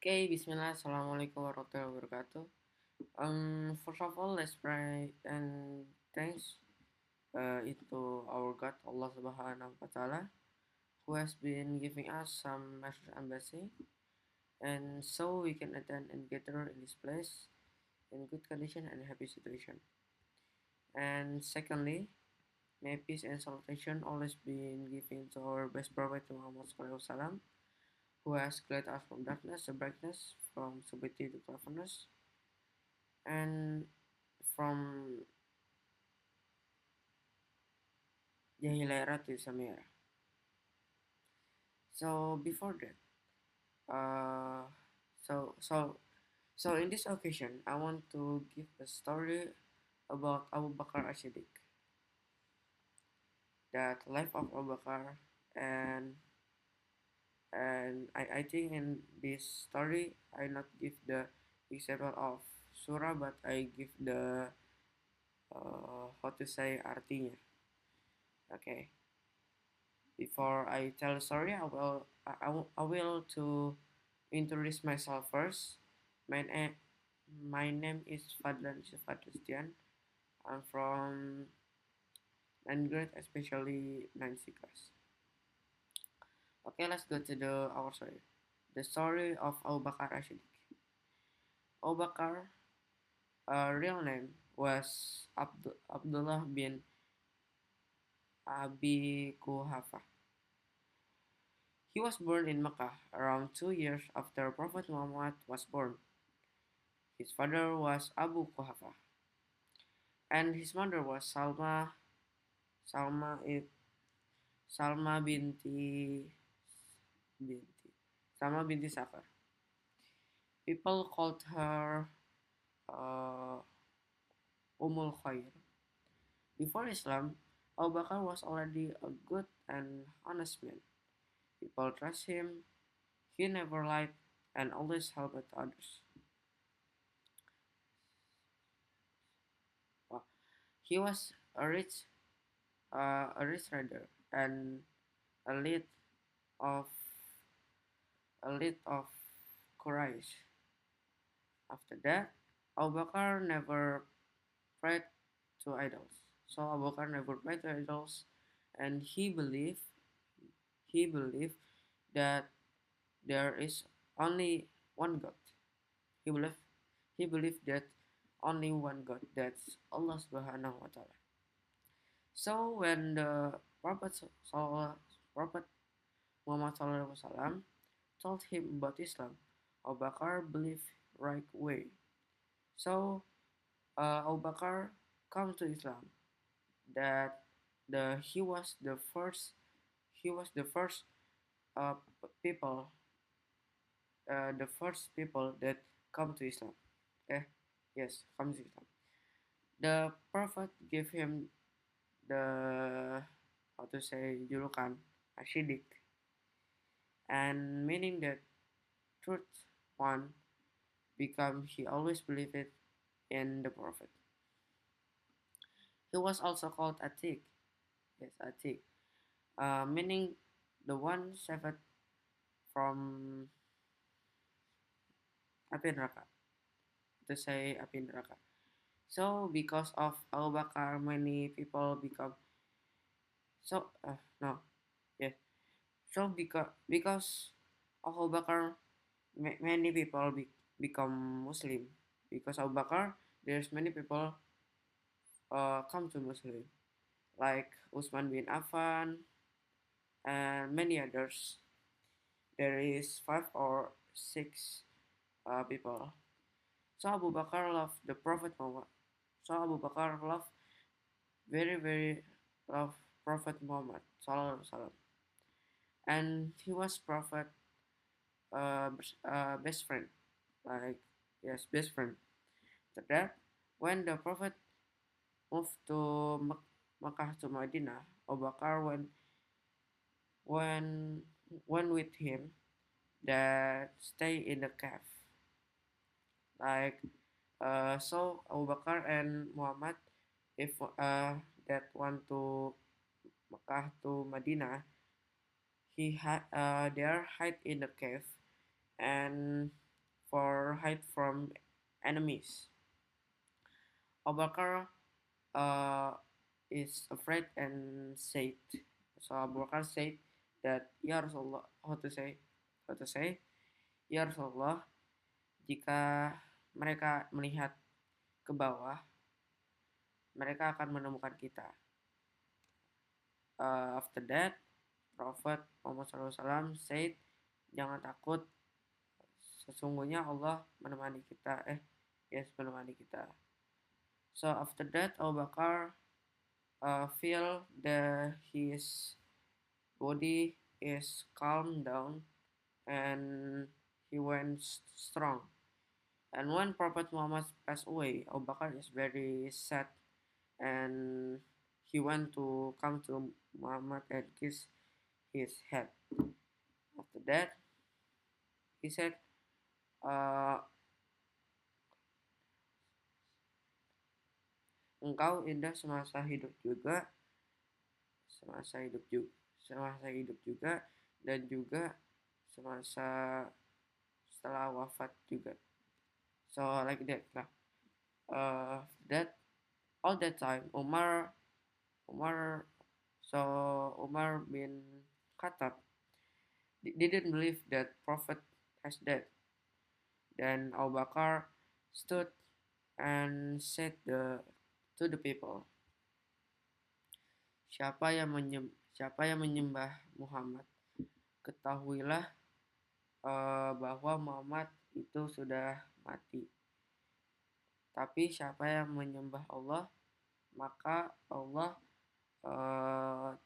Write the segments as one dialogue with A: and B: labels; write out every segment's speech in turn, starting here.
A: Okay, Bismillah, Assalamualaikum warahmatullahi wabarakatuh. First of all, let's pray and thanks itu our God Allah Subhanahu wa Taala who has been giving us some mercy and blessing, and so we can attend and gather in this place in good condition and happy situation. And secondly, may peace and salutation always be given to our best prophet Muhammad Sallallahu Alaihi Wasallam, who has cleared us from darkness to brightness, from stupidity to cleverness, and from Jahilera to Samira. So before that, uh, so so so in this occasion, I want to give a story about Abu Bakar As-Siddiq, that life of Abu Bakar, and I think in this story I not give the example of surah, but I give the how to say artinya. Okay. Before I tell the story, I will to introduce myself first. My name my name is Fadlan Fadlistian. I'm from 9th grade, especially 9C class. Okay, let's go to our story. The story of Abu Bakar Rashid. Abu Bakar, real name was Abdullah bin Abi Kuhafa. He was born in Mecca around 2 years after Prophet Muhammad was born. His father was Abu Kuhafa, and his mother was Salma it Salma binti Salma binti Sakar. People called her uh, Ummul Khair. Before Islam, Abu Bakar was already a good and honest man. People trust him. He never lied and always helped others. Uh, He was a rich trader and a lead of a lead of Quraysh. After that, Abu Bakar never prayed to idols. So Abu Bakar never prayed to idols, and he believed that there is only one God. He believed he believed that only one God, that's Allah Subhanahu wa Taala. So when the Prophet Muhammad Sallallahu Alaihi Wasallam told him about Islam, Abu Bakar believed right way. So Abu Bakar come to Islam, that he was the first uh, people the first people that come to Islam. Okay, yes, come to Islam. The Prophet gave him the how to say julukan Ashidik, and meaning that truth one become he always believed it in the Prophet. He was also called Atik, yes, Atik, meaning the one saved from api neraka, to say api neraka. So because of Abu Bakar, many people become so no, yes. So because of Abu Bakar, many people become Muslim. Because Abu Bakar, there's many people come to Muslim, like Usman bin Affan and many others. There is 5 or 6 people. So Abu Bakar loved the Prophet Muhammad. So Abu Bakar loved very love Prophet Muhammad Sallallahu Alaihi Wasallam, and he was Prophet best friend, like yes, best friend. After that, when the Prophet moved to Makkah to Medina, Abu Bakar when went with him that stay in the cave. Like so Abu Bakar and Muhammad, if that want to Makkah to Medina, they are hide in the cave, and for hide from enemies. Abu Bakr uh, is afraid and said. So Abu Bakr said that Ya Rasulullah, how to say, Ya Rasulullah, jika mereka melihat ke bawah, mereka akan menemukan kita. After that, Prophet Muhammad SAW said, jangan takut, sesungguhnya Allah menemani kita. Yes, menemani kita. So after that, Abu Bakar feel that his body is calm down and he went strong. And when Prophet Muhammad passed away, Abu Bakar is very sad and he went to come to Muhammad and kiss his head. After that, he said, uh, engkau indah semasa hidup juga, semasa hidup juga, semasa hidup juga, dan juga semasa setelah wafat juga. So like that lah. That all that time Umar so Umar bin Khattab didn't believe that Prophet has died. Then Abu Bakar stood and said to the people, siapa yang menyembah Muhammad, ketahuilah bahwa Muhammad itu sudah mati. Tapi siapa yang menyembah Allah, maka Allah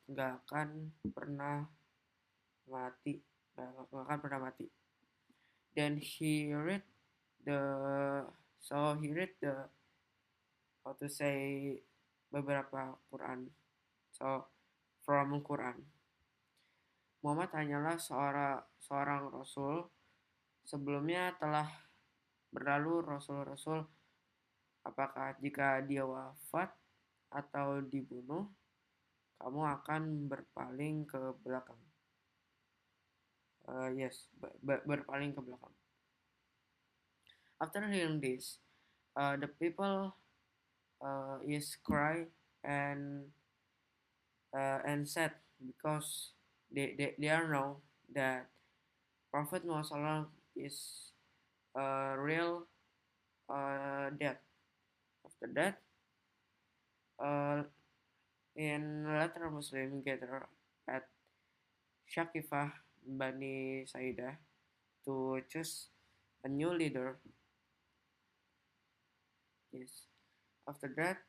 A: nggak akan pernah mati, nggak akan pernah mati. Then he read the how to say beberapa Quran. So from Quran. Muhammad hanyalah seorang rasul. Sebelumnya telah berlalu rasul-rasul. Apakah jika dia wafat atau dibunuh, kamu akan berpaling ke belakang? Yes, berpaling ke belakang. After hearing this, the people is cry and sad because they are know that Prophet Muhammad is real death. After that, uh, in later Muslim gather at Shakifah Bani Saidah to choose a new leader. Yes. After that,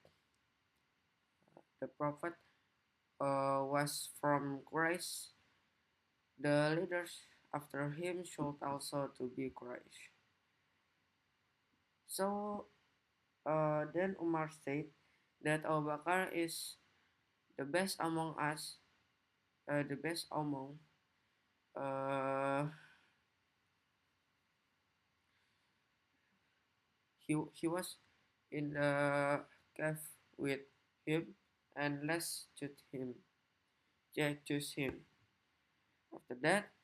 A: the Prophet was from Quraysh. The leaders after him should also to be Quraysh. So then Umar said that Abu Bakar is the best among us, the best among he was in the cave with him, and let's choose him. Yeah, choose him. After that,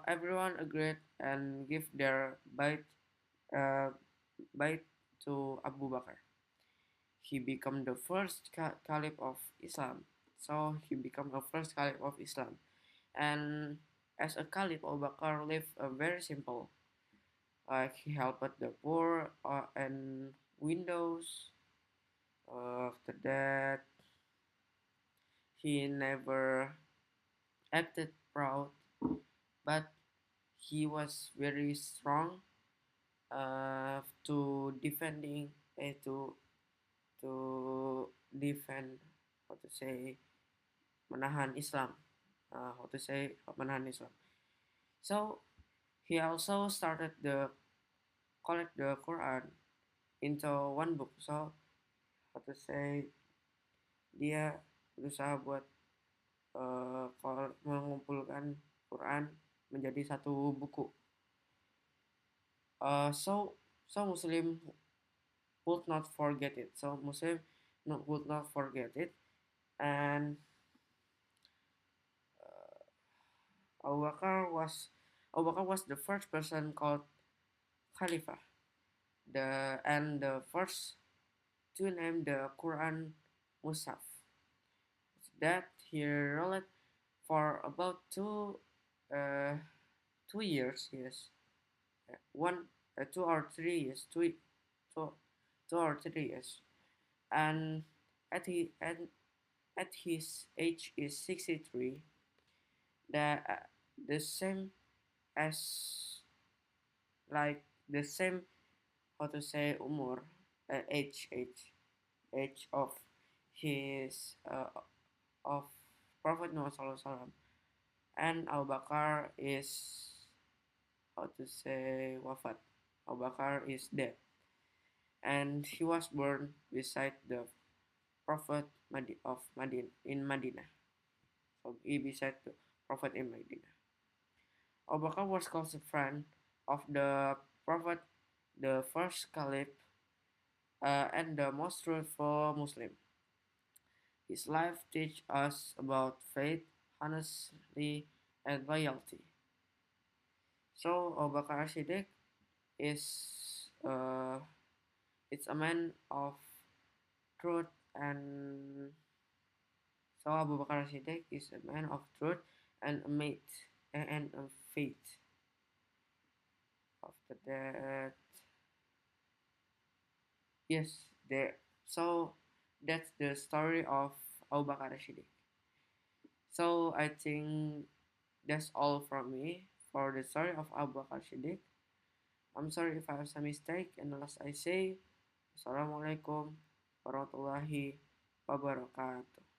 A: everyone agreed and give their uh, bite to Abu Bakr. He became the first caliph of Islam. So he became the first caliph of Islam. And as a caliph, Abu Bakr lived very simple. Like he helped the poor and widows. After that, he never acted proud, but he was very strong to defending to defend how to say menahan Islam. How to say menahan Islam. So he also started the collect the Quran into one book. So how to say dia berusaha buat mengumpulkan Quran menjadi satu buku. So Muslim would not forget it. So Muslim would not forget it, and Abu Bakar was the first person called Khalifah, the first to name the Quran Musaf, that he ruled for about uh, 2 years, yes, 2 or 3 years, two, 2 or 3 years, and at his age is 63, the the same as like the same how to say umur age of his of Prophet Muhammad SAW, and Abu Bakar is how to say wafat. Abu Bakar is dead, and he was born beside the Prophet of in Madinah. So he beside the Prophet in Madinah. Abu Bakar was close friend of the Prophet, the first Caliph, and the most truthful Muslim. His life teaches us about faith, honesty, and loyalty. So Abu Bakar Siddiq is it's a man of truth, and so Abu Bakar Siddiq is a man of truth and a mate and a faith. After that, yes, there. So that's the story of Abu Bakar Siddiq. So I think that's all from me for the story of Abu Bakar Siddiq. I'm sorry if I have some mistake, and the last I say, Assalamualaikum warahmatullahi wabarakatuh.